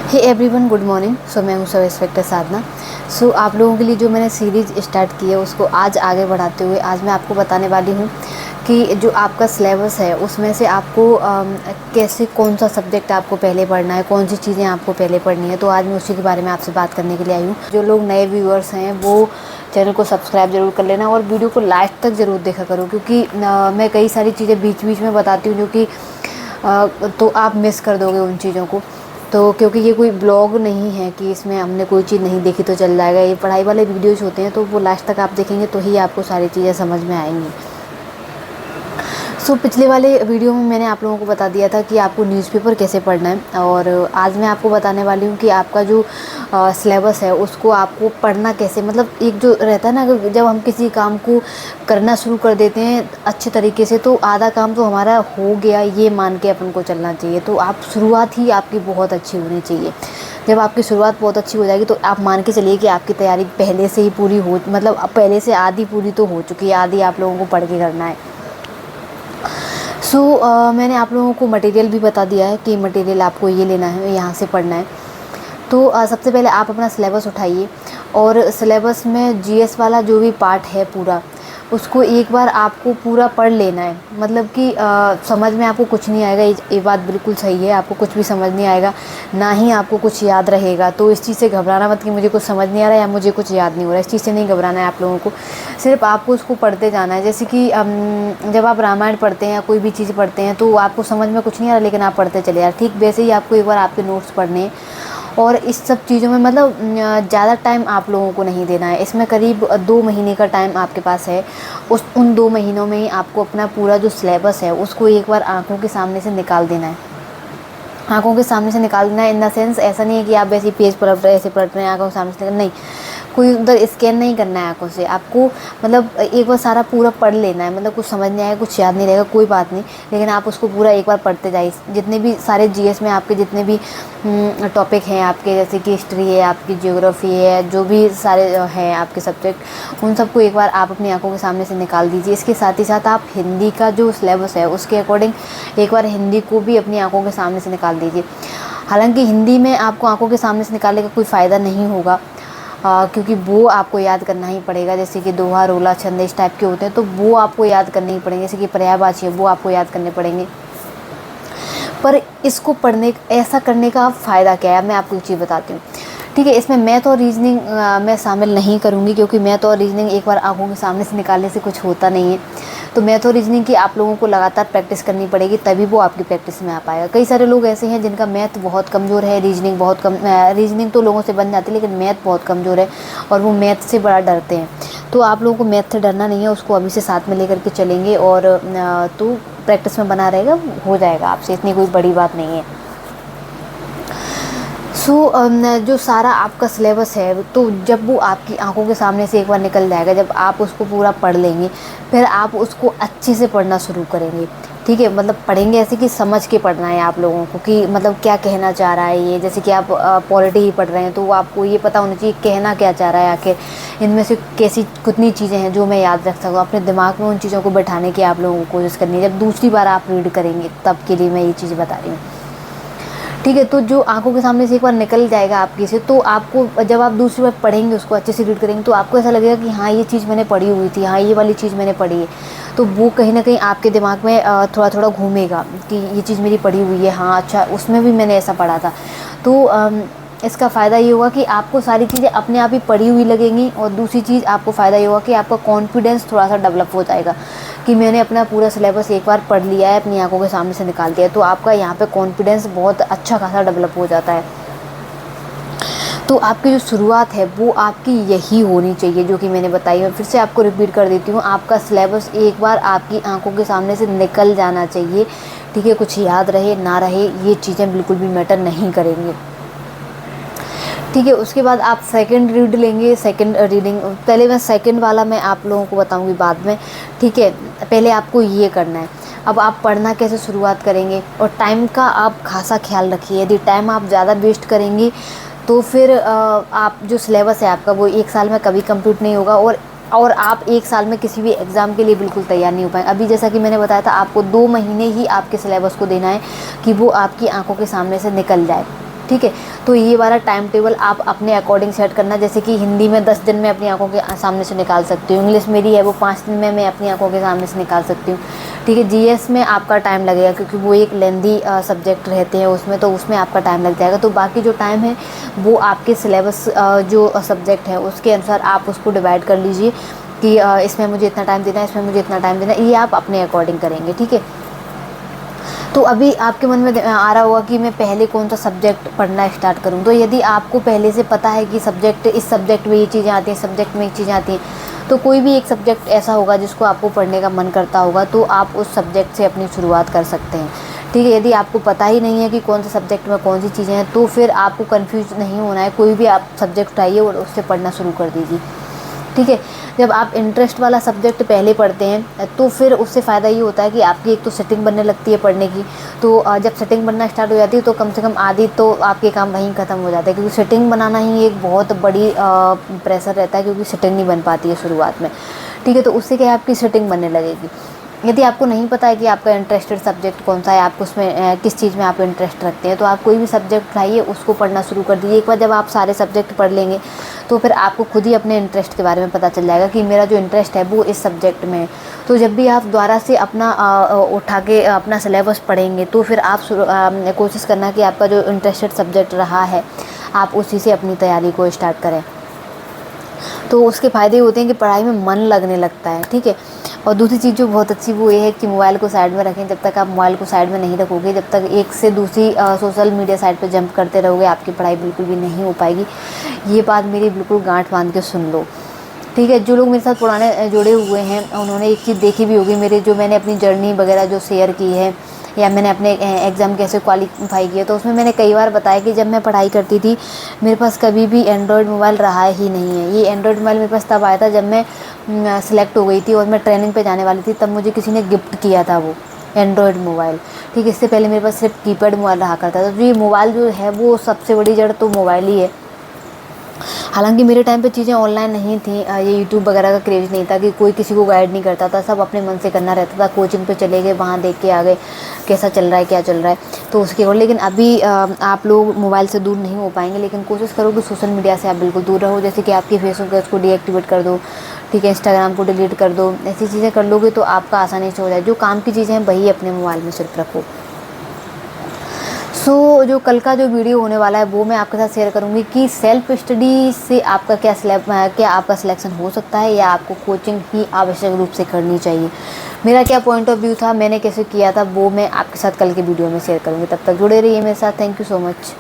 Hey everyone, good morning. मैं हूँ sub inspector साधना। आप लोगों के लिए जो मैंने सीरीज़ स्टार्ट की है उसको आज आगे बढ़ाते हुए आज मैं आपको बताने वाली हूँ कि जो आपका सिलेबस है उसमें से आपको कैसे कौन सा सब्जेक्ट आपको पहले पढ़ना है, कौन सी चीज़ें आपको पहले पढ़नी है। तो आज मैं उसी के बारे में आपसे बात करने के लिए आई हूँ। जो लोग नए व्यूअर्स हैं वो चैनल को सब्सक्राइब ज़रूर कर लेना और वीडियो को लास्ट तक ज़रूर देखा करो, क्योंकि मैं कई सारी चीज़ें बीच बीच में बताती हूँ जो कि तो आप मिस कर दोगे उन चीज़ों को। तो क्योंकि ये कोई ब्लॉग नहीं है कि इसमें हमने कोई चीज़ नहीं देखी तो चल जाएगा, ये पढ़ाई वाले वीडियोज़ होते हैं, तो वो लास्ट तक आप देखेंगे तो ही आपको सारी चीज़ें समझ में आएंगी। पिछले वाले वीडियो में मैंने आप लोगों को बता दिया था कि आपको न्यूज़पेपर कैसे पढ़ना है, और आज मैं आपको बताने वाली हूँ कि आपका जो सिलेबस है उसको आपको पढ़ना कैसे, मतलब एक जो रहता है ना, जब हम किसी काम को करना शुरू कर देते हैं अच्छे तरीके से तो आधा काम तो हमारा हो गया ये मान के अपन को चलना चाहिए। तो आप शुरुआत ही आपकी बहुत अच्छी होनी चाहिए। जब आपकी शुरुआत बहुत अच्छी हो जाएगी तो आप मान के चलिए कि आपकी तैयारी पहले से ही पूरी हो, मतलब पहले से आधी पूरी तो हो चुकी है, आधी आप लोगों को पढ़ के करना है। मैंने आप लोगों को मटेरियल भी बता दिया है कि मटेरियल आपको ये लेना है, यहाँ से पढ़ना है। सबसे पहले आप अपना सिलेबस उठाइए और सिलेबस में जीएस वाला जो भी पार्ट है पूरा उसको एक बार आपको पूरा पढ़ लेना है। मतलब कि समझ में आपको कुछ नहीं आएगा, ये बात बिल्कुल सही है, आपको कुछ भी समझ नहीं आएगा, ना ही आपको कुछ याद रहेगा। तो इस चीज़ से घबराना मत कि मुझे कुछ समझ नहीं आ रहा है या मुझे कुछ याद नहीं हो रहा है, इस चीज़ से नहीं घबराना है आप लोगों को। सिर्फ आपको उसको पढ़ते जाना है। जैसे कि जब आप रामायण पढ़ते हैं या कोई भी चीज़ पढ़ते हैं तो आपको समझ में कुछ नहीं आ रहा लेकिन आप पढ़ते चले यार, ठीक वैसे ही आपको एक बार आपके नोट्स पढ़ने हैं। और इस सब चीज़ों में मतलब ज़्यादा टाइम आप लोगों को नहीं देना है। इसमें करीब 2 महीने का टाइम आपके पास है। उन 2 महीनों में ही आपको अपना पूरा जो सिलेबस है उसको एक बार आंखों के सामने से निकाल देना है। आंखों के सामने से निकाल देना है इन द सेंस, ऐसा नहीं है कि आप ऐसे पेज पलट रहे ऐसे पलट रहे हैं आंखों के सामने से, नहीं, कोई उधर स्कैन नहीं करना है आंखों से। आपको मतलब एक बार सारा पूरा पढ़ लेना है। मतलब कुछ समझ नहीं आएगा, कुछ याद नहीं रहेगा, कोई बात नहीं, लेकिन आप उसको पूरा एक बार पढ़ते जाइए। जितने भी सारे जीएस में आपके जितने भी टॉपिक हैं आपके, जैसे कि हिस्ट्री है, आपकी ज्योग्राफी है, जो भी सारे हैं आपके सब्जेक्ट, उन सबको एक बार आप अपनी आंखों के सामने से निकाल दीजिए। इसके साथ ही साथ आप हिंदी का जो सिलेबस है उसके अकॉर्डिंग एक बार हिंदी को भी अपनी आंखों के सामने से निकाल दीजिए। हालांकि हिंदी में आपको आंखों के सामने से निकालने का कोई फ़ायदा नहीं होगा, क्योंकि वो आपको याद करना ही पड़ेगा। जैसे कि दोहा, रोला, छंद इस टाइप के होते हैं तो वो आपको याद करने ही पड़ेंगे। जैसे कि पर्यायवाची है वो आपको याद करने पड़ेंगे। पर इसको पढ़ने ऐसा करने का फ़ायदा क्या है, मैं आपको एक चीज़ बताती हूँ, ठीक है। इसमें मैथ और रीजनिंग मैं शामिल नहीं करूँगी, क्योंकि मैथ और रीजनिंग एक बार आंखों के सामने से निकालने से कुछ होता नहीं है। तो मैथ और रीजनिंग की आप लोगों को लगातार प्रैक्टिस करनी पड़ेगी, तभी वो आपकी प्रैक्टिस में आ पाएगा। कई सारे लोग ऐसे हैं जिनका मैथ बहुत कमज़ोर है, रीजनिंग बहुत कम, रीजनिंग तो लोगों से बन जाती है लेकिन मैथ बहुत कमज़ोर है और वो मैथ से बड़ा डरते हैं। तो आप लोगों को मैथ से डरना नहीं है, उसको अभी से साथ में लेकर के चलेंगे और तो प्रैक्टिस में बना रहेगा, हो जाएगा आपसे, इतनी कोई बड़ी बात नहीं है। जो सारा आपका सिलेबस है तो जब वो आपकी आंखों के सामने से एक बार निकल जाएगा, जब आप उसको पूरा पढ़ लेंगे, फिर आप उसको अच्छे से पढ़ना शुरू करेंगे, ठीक है। मतलब पढ़ेंगे ऐसे कि समझ के पढ़ना है आप लोगों को कि मतलब क्या कहना चाह रहा है ये। जैसे कि आप पॉलिटी ही पढ़ रहे हैं तो आपको ये पता होना चाहिए कहना क्या चाह रहा है, आखिर इनमें से कैसी कितनी चीज़ें हैं जो मैं याद रख सकूँ। अपने दिमाग में उन चीज़ों को बैठाने की आप लोगों को कोशिश करनी है। जब दूसरी बार आप रीड करेंगे तब के लिए मैं ये चीज़ बता रही हूँ, ठीक है। तो जो आंखों के सामने से एक बार निकल जाएगा आपकी से, तो आपको जब आप दूसरी बार पढ़ेंगे उसको अच्छे से रीड करेंगे तो आपको ऐसा लगेगा कि हाँ ये चीज़ मैंने पढ़ी हुई थी, हाँ ये वाली चीज़ मैंने पढ़ी है। तो वो कहीं ना कहीं आपके दिमाग में थोड़ा थोड़ा घूमेगा कि ये चीज़ मेरी पढ़ी हुई है, हाँ अच्छा उसमें भी मैंने ऐसा पढ़ा था। तो इसका फ़ायदा ये होगा कि आपको सारी चीज़ें अपने आप ही पढ़ी हुई लगेंगी, और दूसरी चीज़ आपको फ़ायदा ये होगा कि आपका कॉन्फिडेंस थोड़ा सा डेवलप हो जाएगा कि मैंने अपना पूरा सिलेबस एक बार पढ़ लिया है, अपनी आंखों के सामने से निकाल दिया है। तो आपका यहाँ पे कॉन्फिडेंस बहुत अच्छा खासा डेवलप हो जाता है। तो आपकी जो शुरुआत है वो आपकी यही होनी चाहिए जो कि मैंने बताई है। फिर से आपको रिपीट कर देती हूँ, आपका सिलेबस एक बार आपकी आंखों के सामने से निकल जाना चाहिए, ठीक है। कुछ याद रहे ना रहे ये चीज़ें बिल्कुल भी मैटर नहीं करेंगी, ठीक है। उसके बाद आप सेकंड रीड लेंगे, सेकंड रीडिंग, पहले मैं सेकंड वाला मैं आप लोगों को बताऊंगी बाद में, ठीक है। पहले आपको ये करना है। अब आप पढ़ना कैसे शुरुआत करेंगे, और टाइम का आप खासा ख्याल रखिए। यदि टाइम आप ज़्यादा वेस्ट करेंगे तो फिर आप जो सिलेबस है आपका वो 1 साल में कभी कंप्लीट नहीं होगा, और आप 1 साल में किसी भी एग्ज़ाम के लिए बिल्कुल तैयार नहीं हो पाएंगे। अभी जैसा कि मैंने बताया था आपको 2 महीने ही आपके सिलेबस को देना है कि वो आपकी आंखों के सामने से निकल जाए, ठीक है। तो ये वाला टाइम टेबल आप अपने अकॉर्डिंग सेट करना, जैसे कि हिंदी में 10 दिन में अपनी आंखों के सामने से निकाल सकती हूँ, इंग्लिश मेरी है वो 5 दिन में मैं अपनी आंखों के सामने से निकाल सकती हूँ, ठीक है। जीएस में आपका टाइम लगेगा क्योंकि वो एक लेंदी सब्जेक्ट रहते हैं उसमें, तो उसमें आपका टाइम लग जाएगा। तो बाकी जो टाइम है वो आपके सिलेबस जो सब्जेक्ट है उसके अनुसार आप उसको डिवाइड कर लीजिए कि इसमें मुझे इतना टाइम देना है, इसमें मुझे इतना टाइम देना है, ये आप अपने अकॉर्डिंग करेंगे, ठीक है। तो अभी आपके मन में आ रहा होगा कि मैं पहले कौन सा सब्जेक्ट पढ़ना स्टार्ट करूं। तो यदि आपको पहले से पता है कि सब्जेक्ट, इस सब्जेक्ट में ये चीज़ें आती हैं, सब्जेक्ट में ये चीज़ें आती हैं, तो कोई भी एक सब्जेक्ट ऐसा होगा जिसको आपको पढ़ने का मन करता होगा, तो आप उस सब्जेक्ट से अपनी शुरुआत कर सकते हैं, ठीक है। यदि आपको पता ही नहीं है कि कौन से सब्जेक्ट में कौन सी चीज़ें हैं, तो फिर आपको कन्फ्यूज नहीं होना है, कोई भी आप सब्जेक्ट उठाइए और उससे पढ़ना शुरू कर दीजिए, ठीक है। जब आप इंटरेस्ट वाला सब्जेक्ट पहले पढ़ते हैं तो फिर उससे फ़ायदा ये होता है कि आपकी एक तो सेटिंग बनने लगती है पढ़ने की। तो जब सेटिंग बनना स्टार्ट हो जाती है तो कम से कम आधी तो आपके काम वहीं ख़त्म हो जाते हैं, क्योंकि सेटिंग बनाना ही एक बहुत बड़ी प्रेशर रहता है, क्योंकि सेटिंग नहीं बन पाती है शुरुआत में, ठीक है। तो उससे क्या है, आपकी सेटिंग बनने लगेगी। यदि आपको नहीं पता है कि आपका इंटरेस्टेड सब्जेक्ट कौन सा है, आप उसमें किस चीज़ में आप इंटरेस्ट रखते हैं, तो आप कोई भी सब्जेक्ट उठाइए, उसको पढ़ना शुरू कर दीजिए। एक बार जब आप सारे सब्जेक्ट पढ़ लेंगे तो फिर आपको खुद ही अपने इंटरेस्ट के बारे में पता चल जाएगा कि मेरा जो इंटरेस्ट है वो इस सब्जेक्ट में है। तो जब भी आप दोबारा से अपना उठा के अपना सिलेबस पढ़ेंगे तो फिर आप कोशिश करना कि आपका जो इंटरेस्टेड सब्जेक्ट रहा है आप उसी से अपनी तैयारी को स्टार्ट करें। तो उसके फ़ायदे होते हैं कि पढ़ाई में मन लगने लगता है, ठीक है। और दूसरी चीज़ जो बहुत अच्छी वो ये है कि मोबाइल को साइड में रखें। जब तक आप मोबाइल को साइड में नहीं रखोगे, जब तक एक से दूसरी सोशल मीडिया साइट पे जंप करते रहोगे, आपकी पढ़ाई बिल्कुल भी नहीं हो पाएगी। ये बात मेरी बिल्कुल गांठ बांध के सुन लो, ठीक है। जो लोग मेरे साथ पुराने जुड़े हुए हैं उन्होंने एक चीज़ देखी भी होगी, मेरे जो मैंने अपनी जर्नी वगैरह जो शेयर की है, या मैंने अपने एग्ज़ाम कैसे क्वालिफाई किया, तो उसमें मैंने कई बार बताया कि जब मैं पढ़ाई करती थी मेरे पास कभी भी एंड्रॉयड मोबाइल रहा ही नहीं है। ये एंड्रॉयड मोबाइल मेरे पास तब आया था जब मैं सिलेक्ट हो गई थी और मैं ट्रेनिंग पे जाने वाली थी, तब मुझे किसी ने गिफ्ट किया था वो एंड्रॉयड मोबाइल, ठीक है। इससे पहले मेरे पास सिर्फ कीपैड मोबाइल रहा करता था। तो ये मोबाइल जो है वो सबसे बड़ी जड़ तो मोबाइल ही है। हालांकि मेरे टाइम पे चीज़ें ऑनलाइन नहीं थी, ये यूट्यूब वगैरह का क्रेज़ नहीं था कि कोई किसी को गाइड नहीं करता था, सब अपने मन से करना रहता था। कोचिंग पे चले गए, वहाँ देख के आ गए कैसा चल रहा है, क्या चल रहा है, तो उसके और। लेकिन अभी आप लोग मोबाइल से दूर नहीं हो पाएंगे, लेकिन कोशिश करो कि सोशल मीडिया से आप बिल्कुल दूर रहो। जैसे कि आपकी फेसबुक है उसको डीएक्टिवेट कर दो, ठीक है, इंस्टाग्राम को डिलीट कर दो। ऐसी चीज़ें कर लोगे तो आपका आसानी से हो जाए। जो काम की चीज़ें हैं वही अपने मोबाइल में सिर्फ रखो। सो जो कल का जो वीडियो होने वाला है वो मैं आपके साथ शेयर करूंगी कि सेल्फ स्टडी से आपका क्या आपका सिलेक्शन हो सकता है, या आपको कोचिंग ही आवश्यक रूप से करनी चाहिए। मेरा क्या पॉइंट ऑफ व्यू था, मैंने कैसे किया था, वो मैं आपके साथ कल के वीडियो में शेयर करूंगी। तब तक जुड़े रहिए मेरे साथ। Thank you so much.